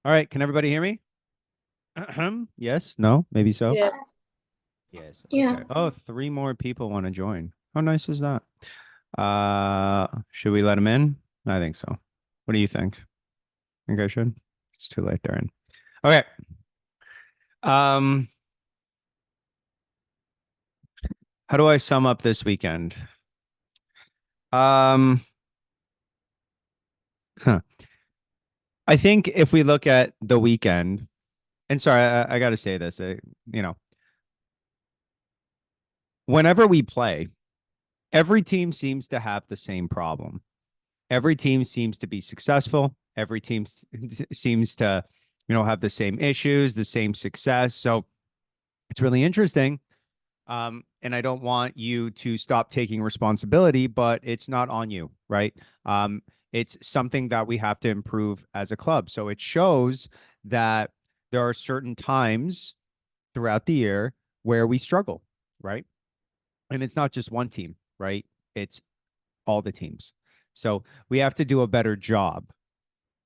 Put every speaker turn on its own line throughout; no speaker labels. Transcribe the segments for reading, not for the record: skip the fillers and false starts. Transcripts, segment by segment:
All right, can everybody hear me? Yes, no, maybe so.
Yes.
Yes.
Yeah.
Okay. Oh, three more people want to join. How nice is that? Should we let them in? I think so. What do you think? Think I should? It's too late, Darren. Okay. Um, how do I sum up this weekend? Um, huh. I think if we look at the weekend, and sorry, I got to say this, you know, whenever we play, every team seems to have the same problem. Every team seems to be successful. Every team seems to, have the same issues, the same success. So it's really interesting. And I don't want you to stop taking responsibility, but it's not on you, right? It's something that we have to improve as a club. So it shows that there are certain times throughout the year where we struggle, right? And it's not just one team, right? It's all the teams. So we have to do a better job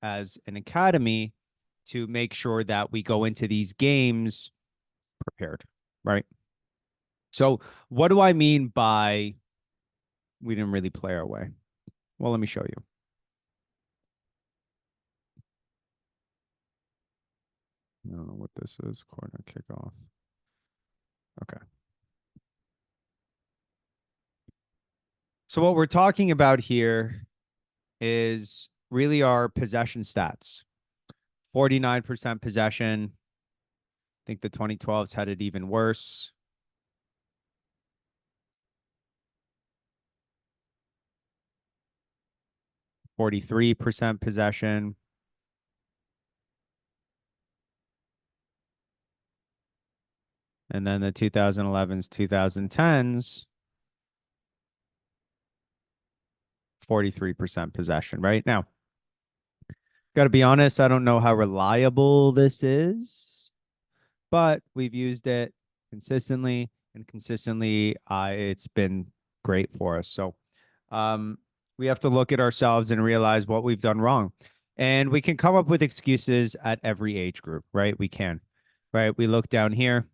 as an academy to make sure that we go into these games prepared, right? So, what do I mean by we didn't really play our way? Well, let me show you. I don't know what this is. Corner kickoff. Okay. So, what we're talking about here is really our possession stats 49% possession. I think the 2012s had it even worse. 43% possession. And then the 2011s, 2010s, 43% possession, right? Now, got to be honest, I don't know how reliable this is, but we've used it consistently and consistently it's been great for us. So, um we have to look at ourselves and realize what we've done wrong. And we can come up with excuses at every age group, right? We can. Right? We look down here,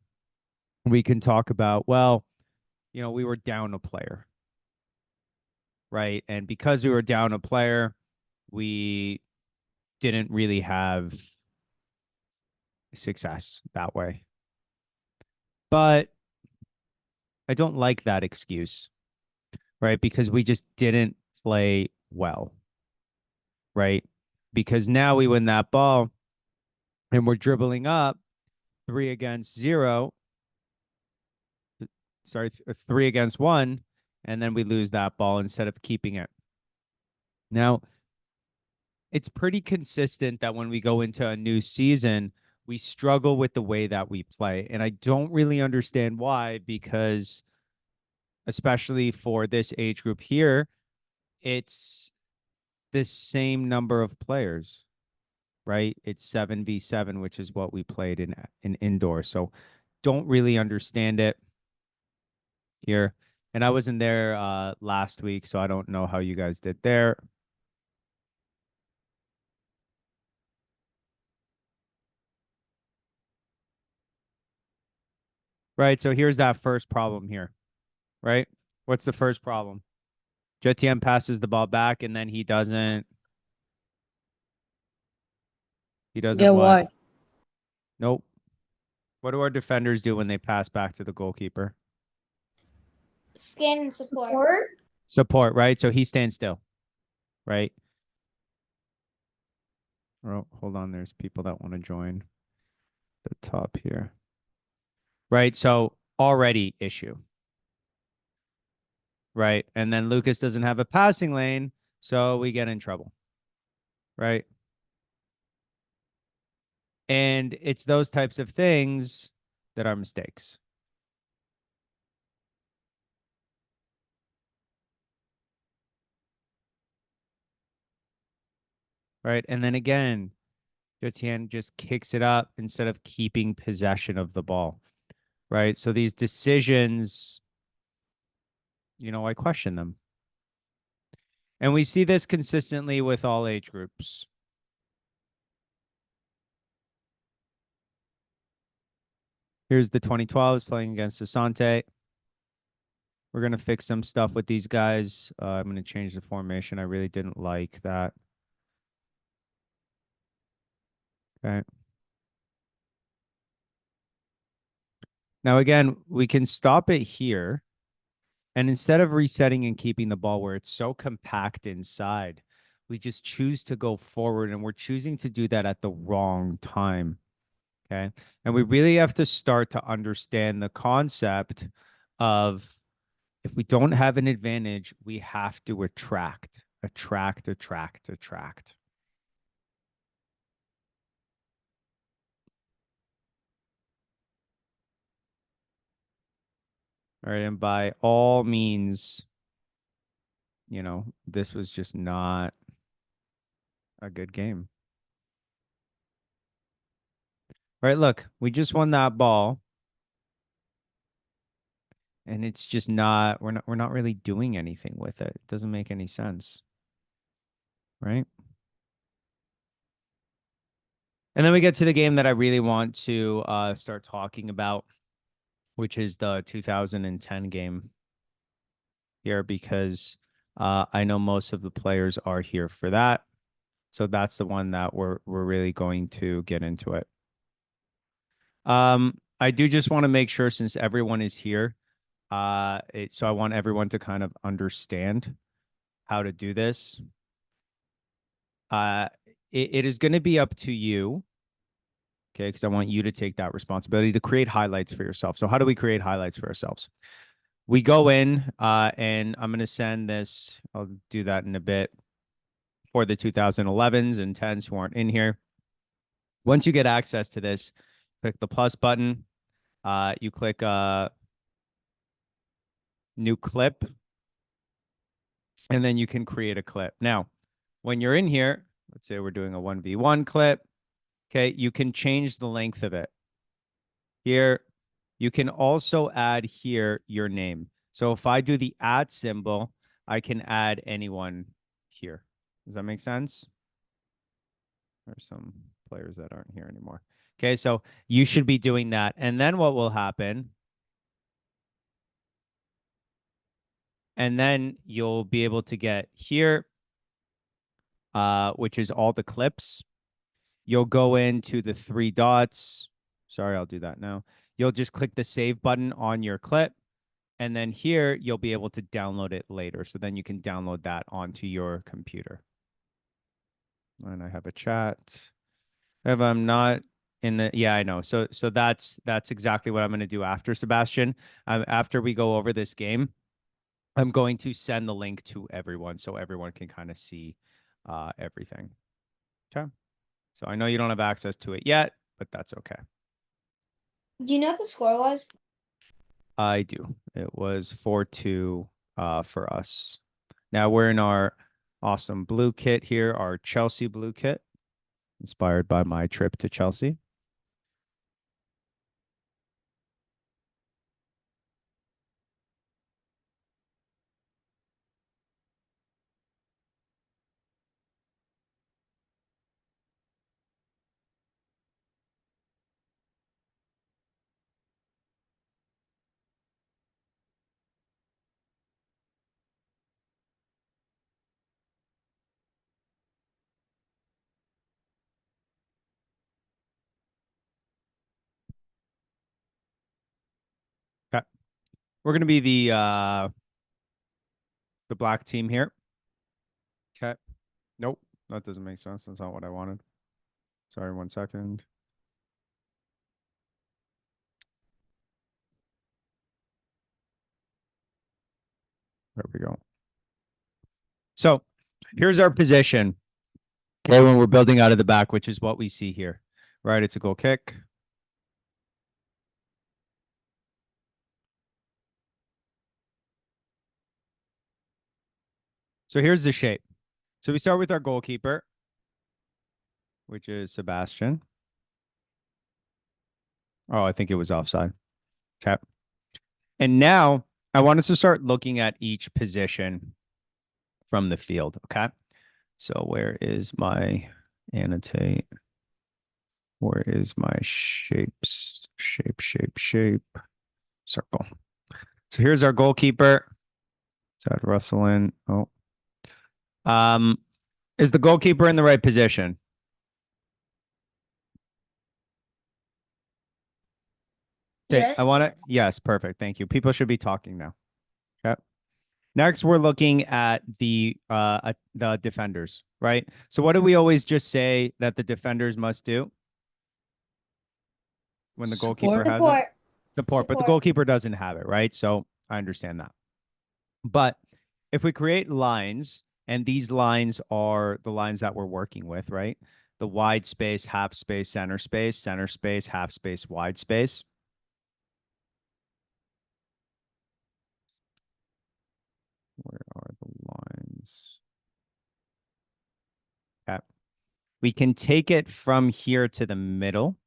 we can talk about, well, we were down a player, right? And because we were down a player, we didn't really have success that way. But I don't like that excuse, right? Because we just didn't play well, right? Because now we win that ball and we're dribbling up 3 against 0. Sorry, 3 against 1. And then we lose that ball instead of keeping it. Now, it's pretty consistent that when we go into a new season, we struggle with the way that we play. And I don't really understand why, because especially for this age group here, it's the same number of players, right? It's 7v7, which is what we played in indoor. So don't really understand it here. And I wasn't there last week, so I don't know how you guys did there. Right. So here's that first problem here, right? What's the first problem? JTM passes the ball back and then he doesn't
Yeah,
what?
why?
Nope. What do our defenders do when they pass back to the goalkeeper?
Scan and support.
Support, right? So he stands still, right? Oh, hold on. There's people that want to join the top here. Right. So already issue. Right. And then Lucas doesn't have a passing lane. So we get in trouble. Right. And it's those types of things that are mistakes. Right. And then again, Jotian just kicks it up instead of keeping possession of the ball. Right. So these decisions, I question them. And we see this consistently with all age groups. Here's the 2012s playing against Asante. We're going to fix some stuff with these guys. I'm going to change the formation. I really didn't like that. Okay. Now, again, we can stop it here. And instead of resetting and keeping the ball where it's so compact inside, we just choose to go forward, and we're choosing to do that at the wrong time. Okay. And we really have to start to understand the concept of if we don't have an advantage, we have to attract. All right. And by all means, this was just not a good game. All right. Look, we just won that ball. And it's just not, we're not really doing anything with it. It doesn't make any sense. Right. And then we get to the game that I really want to start talking about, which is the 2010 game here, because I know most of the players are here for that. So that's the one that we're really going to get into it. I do just want to make sure, since everyone is here, so I want everyone to kind of understand how to do this. It is going to be up to you. Okay, because I want you to take that responsibility to create highlights for yourself. So how do we create highlights for ourselves? We go in, and I'm going to send this. I'll do that in a bit for the 2011s and 10s who aren't in here. Once you get access to this, click the plus button. You click new clip, and then you can create a clip. Now, when you're in here, let's say we're doing a 1v1 clip. Okay, you can change the length of it. Here, you can also add here your name. So if I do the @ symbol, I can add anyone here. Does that make sense? There's some players that aren't here anymore. Okay, so you should be doing that. And then what will happen? And then you'll be able to get here, which is all the clips. You'll go into the 3 dots. Sorry, I'll do that now. You'll just click the save button on your clip. And then here, you'll be able to download it later. So then you can download that onto your computer. And I have a chat. If I'm not in the, yeah, I know. So that's exactly what I'm going to do after, Sebastian. After we go over this game, I'm going to send the link to everyone so everyone can kind of see everything. Okay. So I know you don't have access to it yet, but that's okay.
Do you know what the score was?
I do. It was 4-2 for us. Now we're in our awesome blue kit here, our Chelsea blue kit, inspired by my trip to Chelsea. Okay. We're gonna be the black team here. Okay. Nope, that doesn't make sense. That's not what I wanted. Sorry, 1 second. There we go. So here's our position. Okay, when we're building out of the back, which is what we see here, right? It's a goal kick. So here's the shape. So we start with our goalkeeper, which is Sebastian. Oh, I think it was offside. Okay. And now I want us to start looking at each position from the field. Okay. So where is my annotate? Where is my shapes? Shape. Circle. So here's our goalkeeper. Is that Russell in? Oh. Is the goalkeeper in the right position? Okay,
Yes.
I want to. Yes, perfect. Thank you. People should be talking now. Okay. Next, we're looking at the defenders, right? So what do we always just say that the defenders must do when the goalkeeper has it?
Support.
Support, but the
Support.
goalkeeper doesn't have it, right? So I understand that. But if we create lines, and these lines are the lines that we're working with, right? The wide space, half space, center space, half space, wide space. Where are the lines? Okay. We can take it from here to the middle,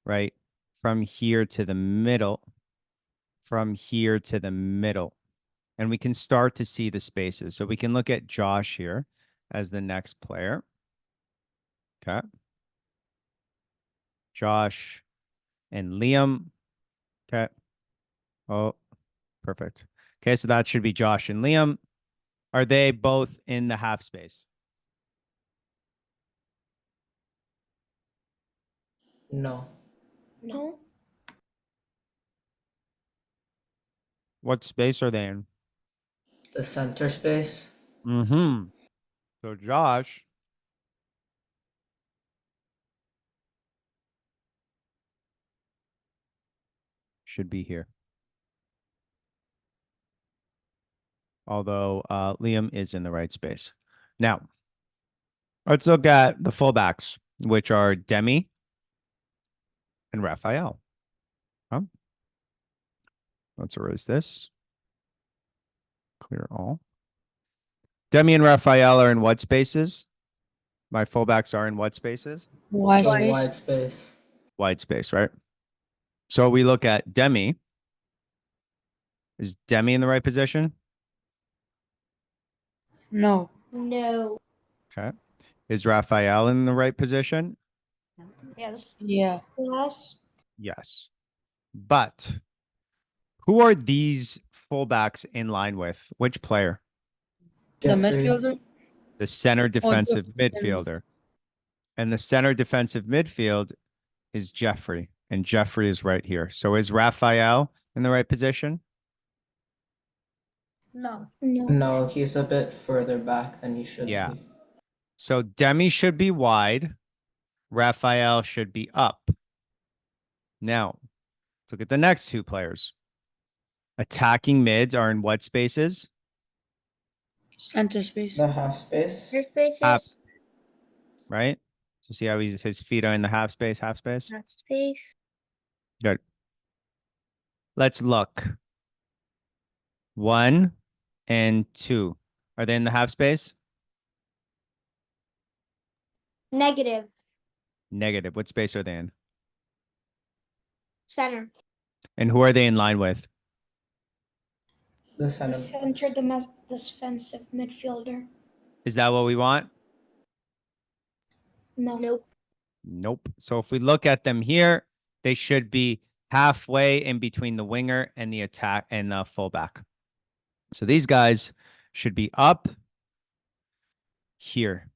right? From here to the middle, from here to the middle. And we can start to see the spaces. So we can look at Josh here as the next player. Okay. Josh and Liam. Okay. Oh, perfect. Okay, so that should be Josh and Liam. Are they both in the half space?
No.
No.
What space are they in?
The center space?
Mm-hmm. So Josh should be here. Although Liam is in the right space. Now, let's look at the fullbacks, which are Demi and Raphael. Let's erase this. Clear all. Demi and Raphael are in what spaces? My fullbacks are in what spaces?
Wide
The
space.
wide space.
Wide space, right? So we look at Demi. Is Demi in the right position?
No. No.
Okay. Is Raphael in the right position?
Yes. Yeah. Yes.
Yes. But who are these fullbacks in line with? Which player?
The
Jeffrey.
midfielder.
The center defensive
Jeffrey.
midfielder. And the center defensive midfield is Jeffrey. And Jeffrey is right here. So is Raphael in the right position?
No.
No, he's a bit further back than he should
Yeah.
be.
So Demi should be wide. Raphael should be up. Now, let's look at the next two players. Attacking mids are in what spaces?
Center space.
The half space?
Your spaces.
Half. Right? So see how his feet are in the half space?
Half space.
Good. Let's look. 1 and 2. Are they in the half space?
Negative.
Negative. What space are they in?
Center.
And who are they in line with?
The center.
Defensive midfielder.
Is that what we want?
No. Nope.
Nope. So if we look at them here, they should be halfway in between the winger and the attack and the fullback. So these guys should be up here.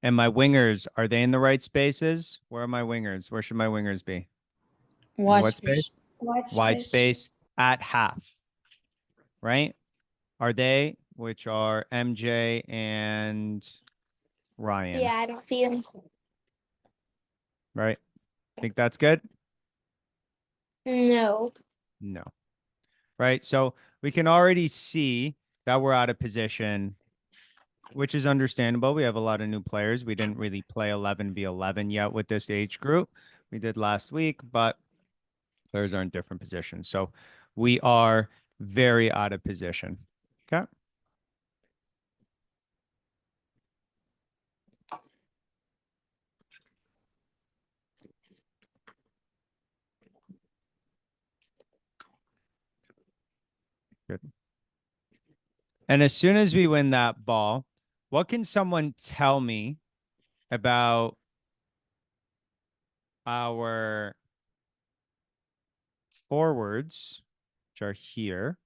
And my wingers, are they in the right spaces? Where are my wingers? Where should my wingers be?
Wide space.
Wide space at half. Right? Are they, which are MJ and Ryan?
Yeah, I don't see them.
Right? Think that's good?
No.
No. Right? So we can already see that we're out of position, which is understandable. We have a lot of new players. We didn't really play 11v11 yet with this age group. We did last week, but players are in different positions. So we are very out of position. Okay. Good. And as soon as we win that ball, what can someone tell me about our forwards, which are here,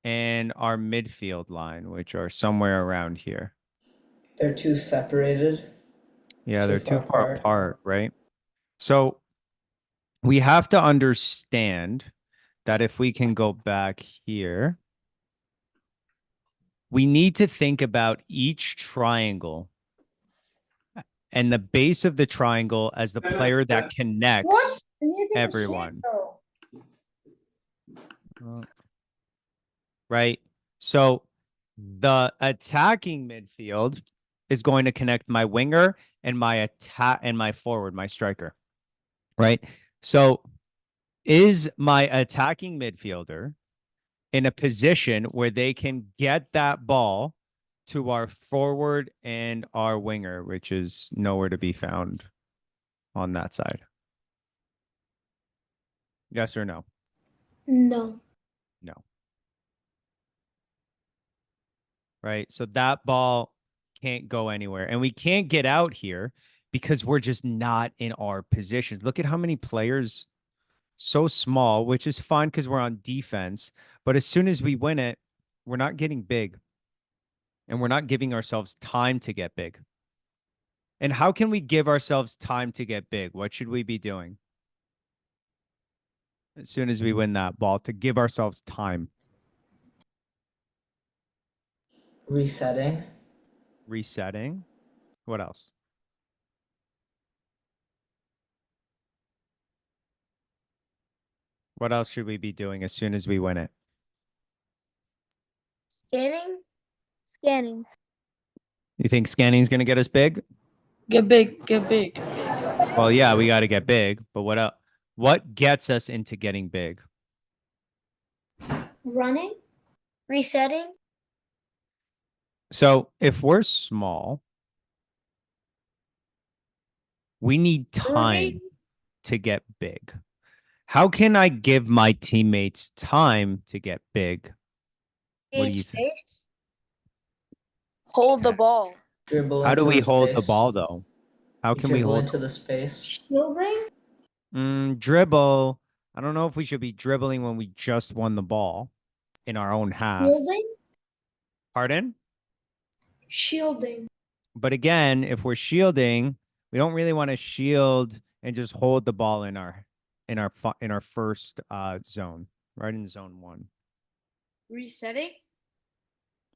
and our midfield line, which are somewhere around here.
They're too separated.
Yeah,
Too
they're too
far
far
apart.
apart, right? So we have to understand that if we can go back here, we need to think about each triangle and the base of the triangle as the player that connects everyone. Right? So the attacking midfield is going to connect my winger and my attack and my forward, my striker. Right? So is my attacking midfielder in a position where they can get that ball to our forward and our winger, which is nowhere to be found on that side? Yes or no?
No.
No. Right? So that ball can't go anywhere. And we can't get out here because we're just not in our positions. Look at how many players, so small, which is fine because we're on defense. But as soon as we win it, we're not getting big. And we're not giving ourselves time to get big. And how can we give ourselves time to get big? What should we be doing as soon as we win that ball to give ourselves time?
Resetting.
Resetting. What else? What else should we be doing as soon as we win it?
Scanning? Scanning.
You think scanning is going to get us big?
Get big, get big.
Well, yeah, we got to get big, but what else? What gets us into getting big?
Running? Resetting?
So if we're small, we need time to get big. How can I give my teammates time to get big? What do you think?
Space?
Hold the
Okay.
ball.
Dribble
How do
into
we
the
hold the
space.
ball though? How
You
can we
dribble
hold
into the space.
Shielding?
dribble? I don't know if we should be dribbling when we just won the ball in our own half.
Shielding?
Pardon?
Shielding.
But again, if we're shielding, we don't really want to shield and just hold the ball in our first zone, right in zone 1.
Resetting.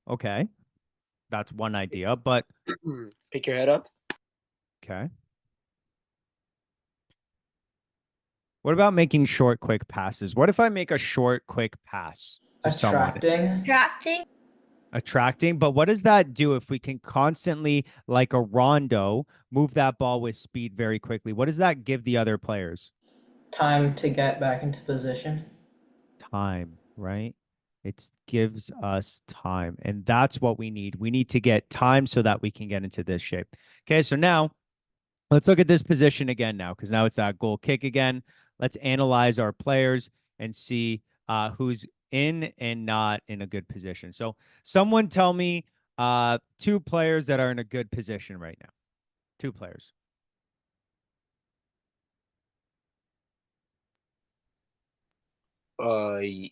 Okay. That's one idea, but
Pick your head up.
okay. What about making short, quick passes? What if I make a short, quick pass to someone?
Attracting.
Attracting?
Attracting, but what does that do if we can constantly, like a rondo, move that ball with speed very quickly? What does that give the other players?
Time to get back into position.
Time, right? It gives us time, and that's what we need. We need to get time so that we can get into this shape. Okay, so now let's look at this position again now, because now it's that goal kick again. Let's analyze our players and see who's in and not in a good position. So someone tell me 2 players that are in a good position right now. 2 players.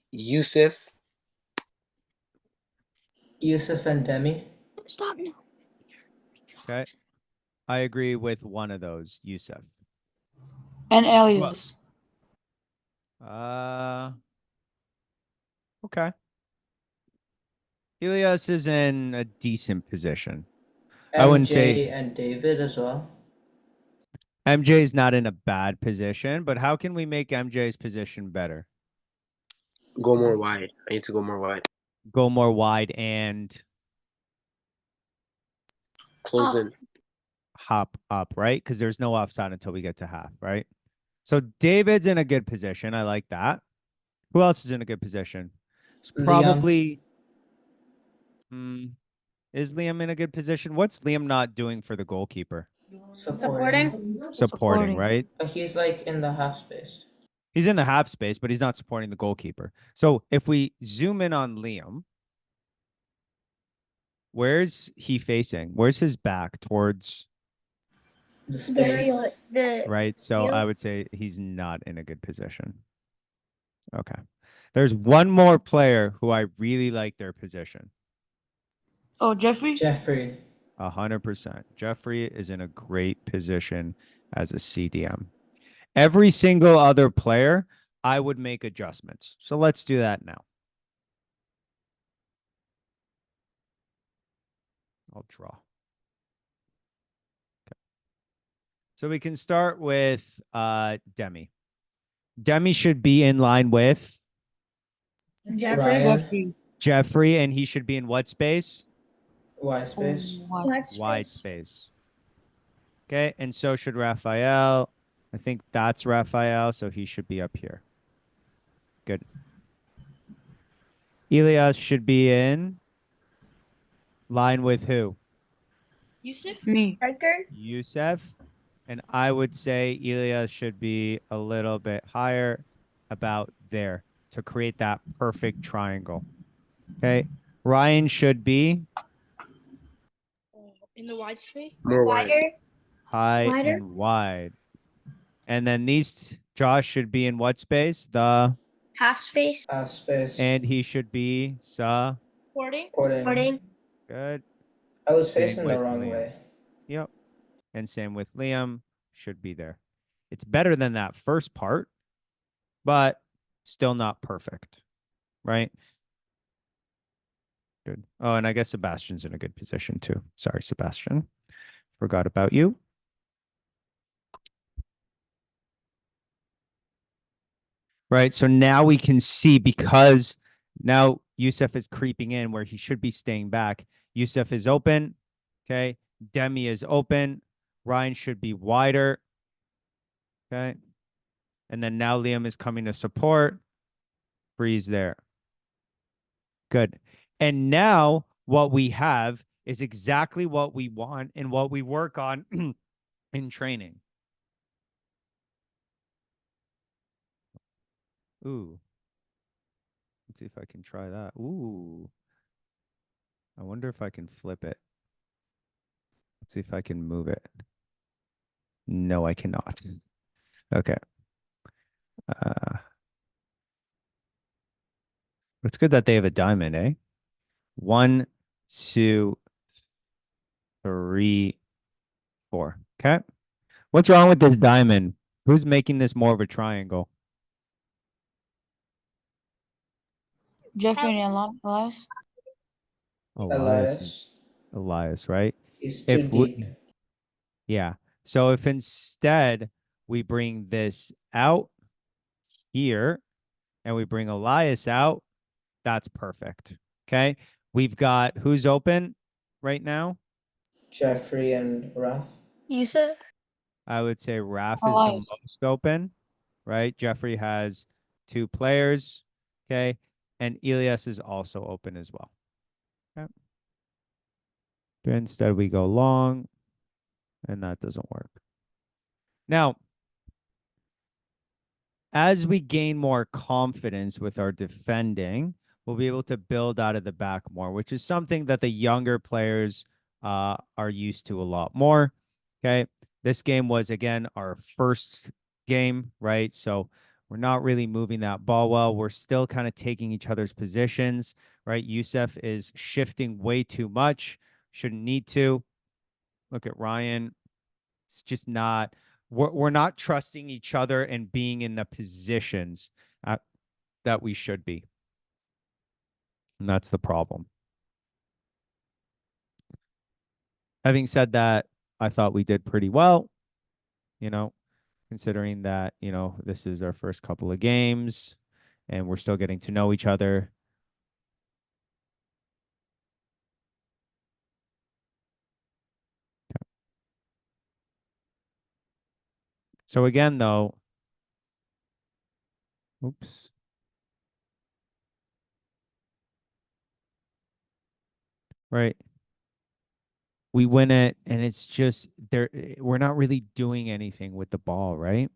Yusuf.
Yusuf and Demi.
Stop now.
Okay. I agree with one of those, Yusuf.
And Elias.
Okay. Elias is in a decent position. I wouldn't say
MJ and David as well.
MJ is not in a bad position, but how can we make MJ's position better?
Go more wide. I need to go more wide.
Go more wide and
Close in.
hop up, right? Because there's no offside until we get to half, right? So David's in a good position. I like that. Who else is in a good position? It's
Liam.
probably. Is Liam in a good position? What's Liam not doing for the goalkeeper? Supporting, right?
But he's like in the half space.
He's in the half space, but he's not supporting the goalkeeper. So if we zoom in on Liam, where's he facing? Where's his back towards?
The
The
space.
field. The
right? So
field.
I would say he's not in a good position. Okay. There's one more player who I really like their position.
Oh, Jeffrey.
Jeffrey.
100%. Jeffrey is in a great position as a CDM. Every single other player, I would make adjustments. So let's do that now. I'll draw. Okay. So we can start with Demi. Demi should be in line with
Jeffrey.
Ryan.
Jeffrey.
Jeffrey, and he should be in what space?
Y space.
Oh, what?
Wide
Wide
space.
space. Okay, and so should Raphael. I think that's Raphael, so he should be up here. Good. Elias should be in line with who?
Yusuf. Me.
Striker.
Youssef. And I would say Elias should be a little bit higher, about there, to create that perfect triangle. Okay. Ryan should be
In the wide space.
More wide.
Wider.
high
Wider.
and wide. And then these Josh should be in what space? The
Half space.
Half space.
and he should be
Porting.
Porting.
good.
I was
Same
facing the
with
wrong
Liam.
way.
Yep. And same with Liam, should be there. It's better than that first part, but still not perfect. Right? Good. Oh, and I guess Sebastian's in a good position too. Sorry, Sebastian. Forgot about you. Right. So now we can see, because now Youssef is creeping in where he should be staying back. Youssef is open. Okay. Demi is open. Ryan should be wider. Okay. And then now Liam is coming to support. Breeze there. Good. And now what we have is exactly what we want and what we work on in training. Ooh. Let's see if I can try that. Ooh. I wonder if I can flip it. Let's see if I can move it. No, I cannot. Okay. It's good that they have a diamond, eh? 1, 2, 3, 4. Okay. What's wrong with this diamond? Who's making this more of a triangle?
Jeffrey and Elias.
Elias, right?
He's too
If we-
deep.
Yeah. So if instead we bring this out here and we bring Elias out, that's perfect. Okay. We've got who's open right now?
Jeffrey and Raf.
Yusuf.
I would say Raf is the
Elias.
most open, right? Jeffrey has 2 players. Okay. And Elias is also open as well. Okay. But instead we go long, and that doesn't work. Now, as we gain more confidence with our defending, we'll be able to build out of the back more, which is something that the younger players are used to a lot more. Okay. This game was, again, our first game, right? So we're not really moving that ball well. We're still kind of taking each other's positions, right? Youssef is shifting way too much. Shouldn't need to. Look at Ryan. It's just not. We're not trusting each other and being in the positions that we should be. And that's the problem. Having said that, I thought we did pretty well, considering that, this is our first couple of games and we're still getting to know each other. So again, though, oops. Right. We win it, and it's just there. We're not really doing anything with the ball, right?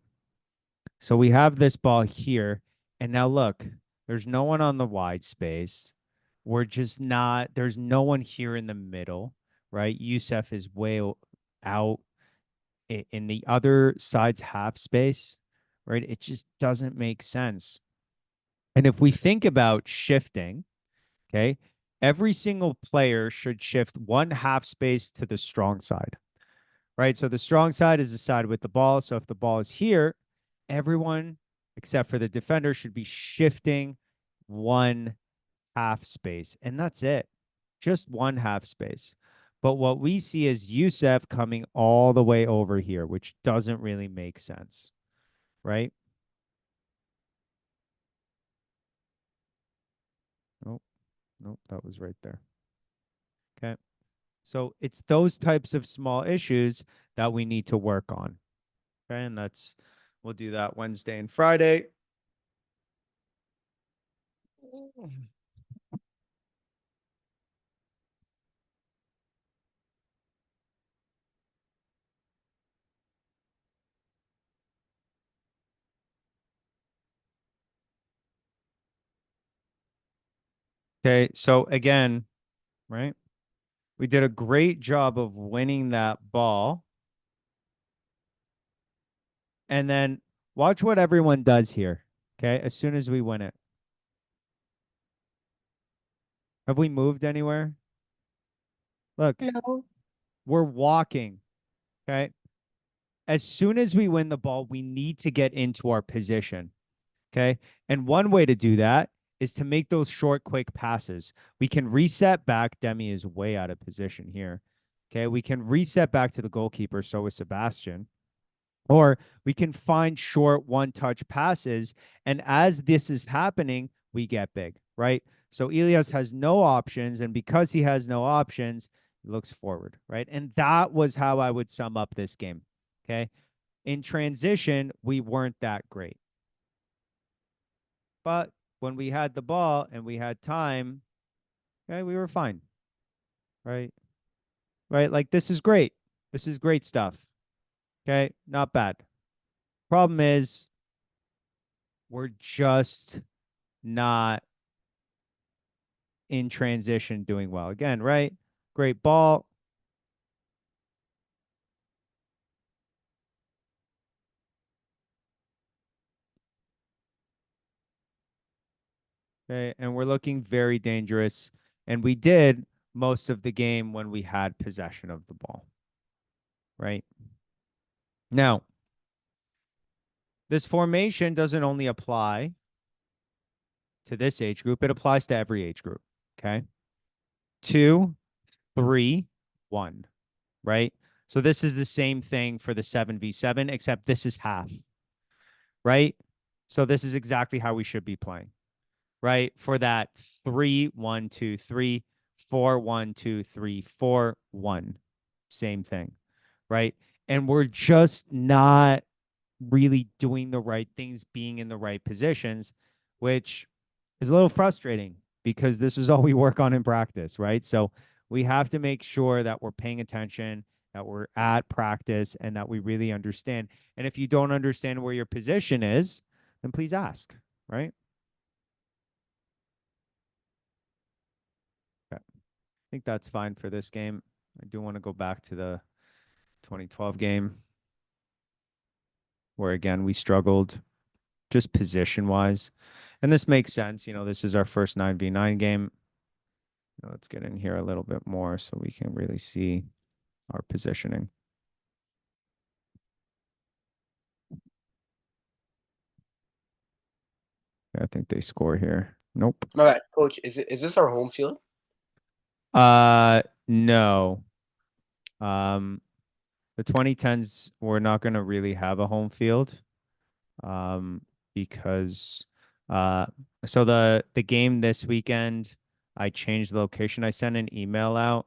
So we have this ball here, and now look, there's no one on the wide space. We're just not, there's no one here in the middle, right? Youssef is way out. in the other side's half space, right? It just doesn't make sense. And if we think about shifting, okay, every single player should shift one half space to the strong side, right? So the strong side is the side with the ball. So if the ball is here, everyone except for the defender should be shifting one half space. And that's it. Just one half space. But what we see is Youssef coming all the way over here, which doesn't really make sense, right? Nope, nope, that was right there. Okay. So it's those types of small issues that we need to work on. Okay. And we'll do that Wednesday and Friday. Okay. So again, right? We did a great job of winning that ball. And then watch what everyone does here. Okay. As soon as we win it. Have we moved anywhere? Look,
No.
we're walking. Okay. As soon as we win the ball, we need to get into our position. Okay. And one way to do that is to make those short, quick passes. We can reset back. Demi is way out of position here. Okay. We can reset back to the goalkeeper. So is Sebastian. Or we can find short one-touch passes. And as this is happening, we get big, right? So Elias has no options. And because he has no options, he looks forward, right? And that was how I would sum up this game. Okay. In transition, we weren't that great. But when we had the ball and we had time, okay, we were fine. Right? Right? Like, this is great. This is great stuff. Okay? Not bad. Problem is, we're just not in transition doing well. Again, right? Great ball. Okay, and we're looking very dangerous. And we did most of the game when we had possession of the ball. Right? Now, this formation doesn't only apply to this age group, it applies to every age group. Okay. 2, 3, 1. Right? So this is the same thing for the 7v7, except this is half. Right? So this is exactly how we should be playing. Right? For that 3, 1, 2, 3, 4, 1, 2, 3, 4, 1. Same thing. Right? And we're just not really doing the right things, being in the right positions, which is a little frustrating because this is all we work on in practice, right? So we have to make sure that we're paying attention, that we're at practice, and that we really understand. And if you don't understand where your position is, then please ask, right? Okay. I think that's fine for this game. I do want to go back to the 2012 game where, again, we struggled just position-wise. And this makes sense. This is our first 9v9 game. Let's get in here a little bit more so we can really see our positioning. I think they score here. Nope.
My bad, coach. Is this our home field?
No. The 2010s, we're not going to really have a home field. Because so the game this weekend, I changed the location. I sent an email out.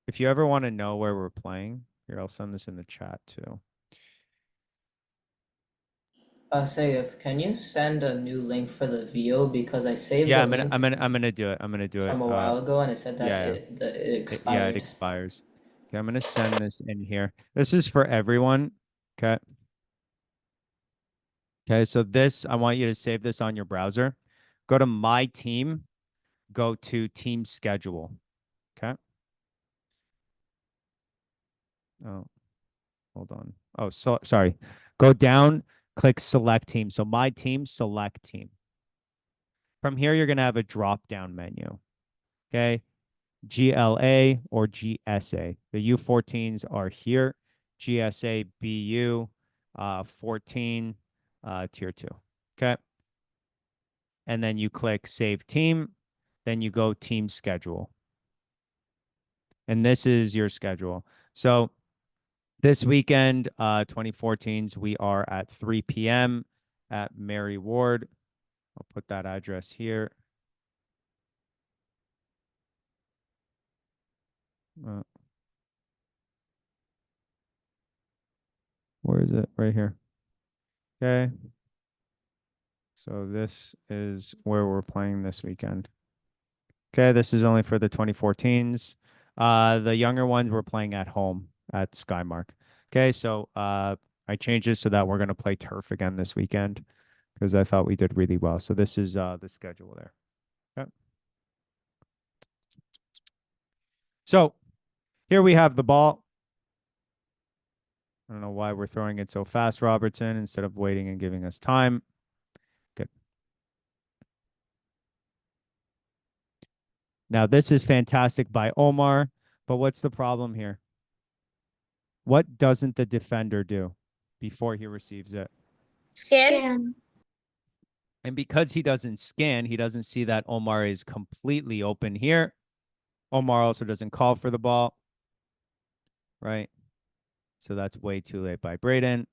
If you ever want to know where we're playing, here, I'll send this in the chat too.
Sayef, can you send a new link for the VO because I saved
Yeah,
the link
I'm gonna do it. I'm gonna do it.
from a while ago and it said that
yeah.
it expired.
Yeah, it expires. Okay, I'm gonna send this in here. This is for everyone. Okay. Okay, so this, I want you to save this on your browser. Go to My Team, go to Team Schedule. Okay. Oh, hold on. Oh, so sorry. Go down, click select team. So my team, select team. From here, you're going to have a drop down menu. Okay. GLA or GSA. The U14s are here. GSA BU 14 tier 2. Okay. And then you click save team. Then you go team schedule. And this is your schedule. So this weekend, 2014s, we are at 3 p.m. at Mary Ward. I'll put that address here. Where is it? Right here. Okay. So this is where we're playing this weekend. Okay, this is only for the 2014s. The younger ones we're playing at home at Skymark. Okay, so I changed it so that we're going to play turf again this weekend because I thought we did really well. So this is the schedule there. Okay. So here we have the ball. I don't know why we're throwing it so fast, Robertson, instead of waiting and giving us time. Good. Now, this is fantastic by Omar, but what's the problem here? What doesn't the defender do before he receives it?
Scan.
And because he doesn't scan, he doesn't see that Omar is completely open here. Omar also doesn't call for the ball, right? So that's way too late by Braden.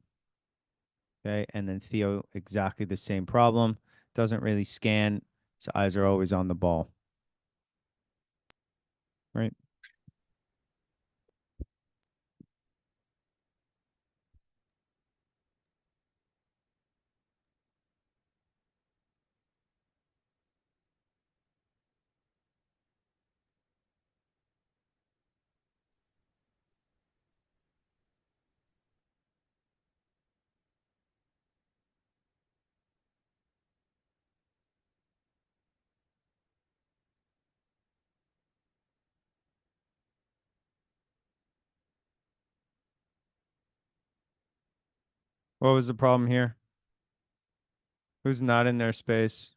Okay, and then Theo, exactly the same problem. Doesn't really scan. His eyes are always on the ball. Right? What was the problem here? Who's not in their space?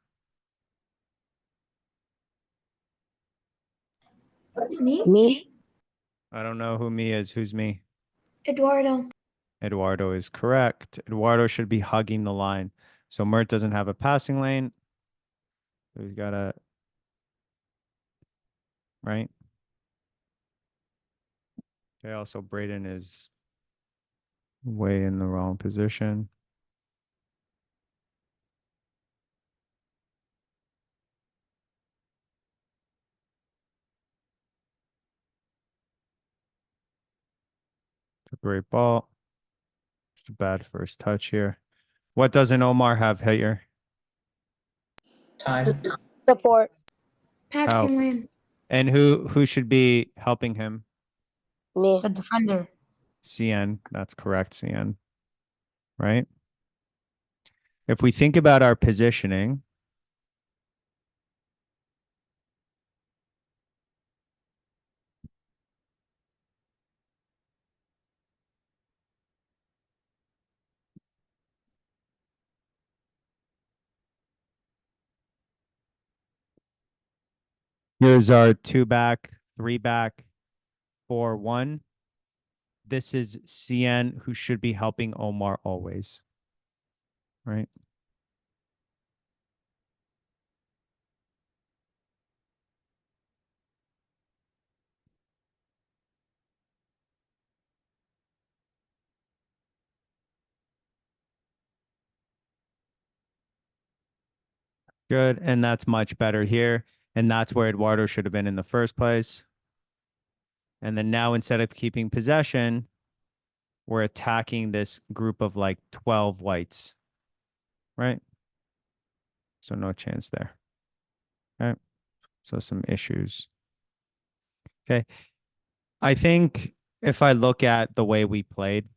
Me?
I don't know who me is. Who's me?
Eduardo.
Eduardo is correct. Eduardo should be hugging the line. So Mert doesn't have a passing lane. So he's got a, right? Okay, also Braden is way in the wrong position. It's a great ball. Just a bad first touch here. What doesn't Omar have here?
Time.
Support.
How?
Passing lane.
And who should be helping him?
Me.
The defender.
CN. That's correct, CN. Right? If we think about our positioning, here's our 2 back, 3 back, 4-1. This is CN who should be helping Omar always. Right? Good. And that's much better here. And that's where Eduardo should have been in the first place. And then now instead of keeping possession, we're attacking this group of like 12 whites. Right? So no chance there. Okay. So some issues. Okay. I think if I look at the way we played,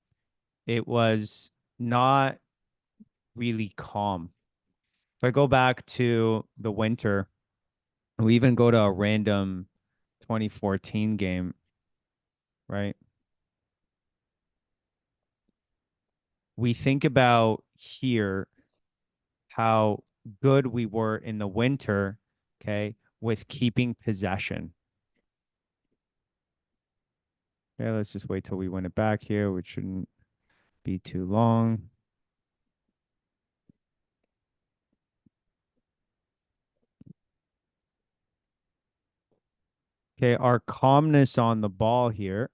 it was not really calm. If I go back to the winter, we even go to a random 2014 game, right? we think about here how good we were in the winter, okay, with keeping possession. Okay, let's just wait till we win it back here, which shouldn't be too long. Okay, our calmness on the ball here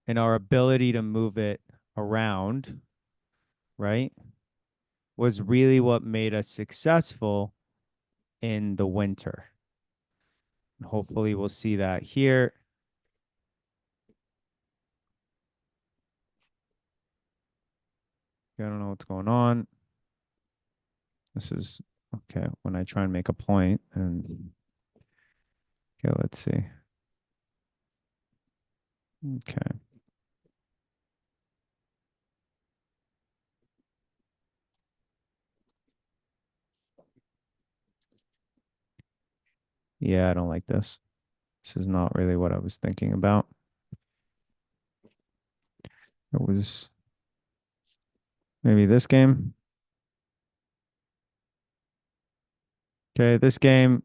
and our ability to move it around, right, was really what made us successful in the winter. And hopefully we'll see that here. I don't know what's going on. This is okay when I try and make a point and okay, let's see. Okay. Yeah, I don't like this. This is not really what I was thinking about. It was maybe this game. Okay, this game.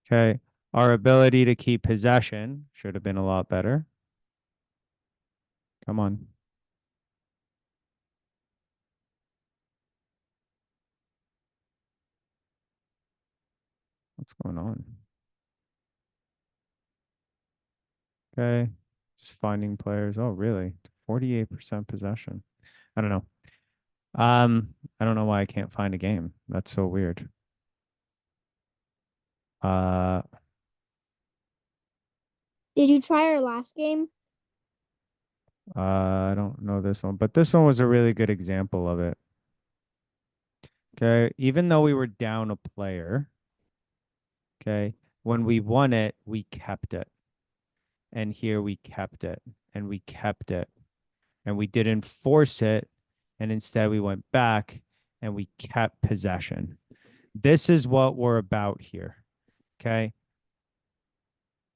Okay, our ability to keep possession should have been a lot better. Come on. What's going on? Okay, just finding players. Oh, really? 48% possession. I don't know. I don't know why I can't find a game. That's so weird.
Did you try our last game?
I don't know this one, but this one was a really good example of it. Okay, even though we were down a player, okay, when we won it, we kept it. And here we kept it, and we kept it, and we didn't force it, and instead we went back and we kept possession. This is what we're about here. Okay.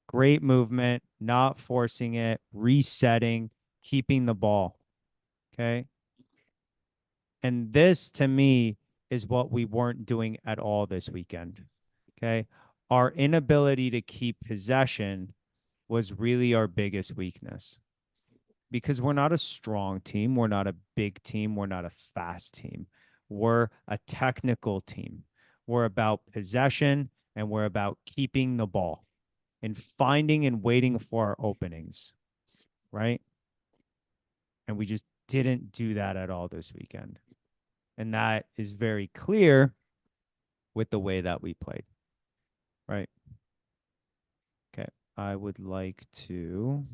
Great movement, not forcing it, resetting, keeping the ball. Okay. And this to me is what we weren't doing at all this weekend. Okay. Our inability to keep possession was really our biggest weakness because we're not a strong team. We're not a big team. We're not a fast team. We're a technical team. We're about possession and we're about keeping the ball and finding and waiting for our openings, right? And we just didn't do that at all this weekend. And that is very clear with the way that we played, right? Okay, I would like to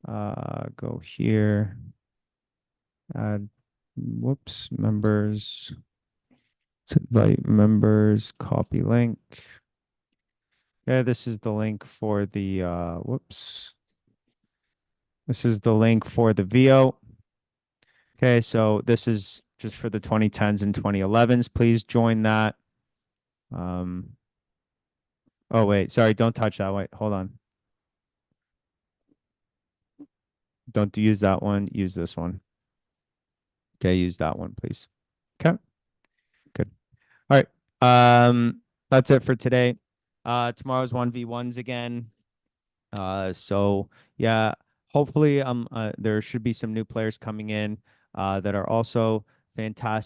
go here, add, whoops, members. Let's invite members, copy link. Okay, this is the link for the, whoops. This is the link for the VO. Okay, so this is just for the 2010s and 2011s. Please join that. Oh, wait, sorry, don't touch that. Wait, hold on. Don't use that one. Use this one. Okay, use that one, please. Okay, good. All right. That's it for today. Tomorrow's 1v1s again. So yeah, hopefully there should be some new players coming in that are also fantastic.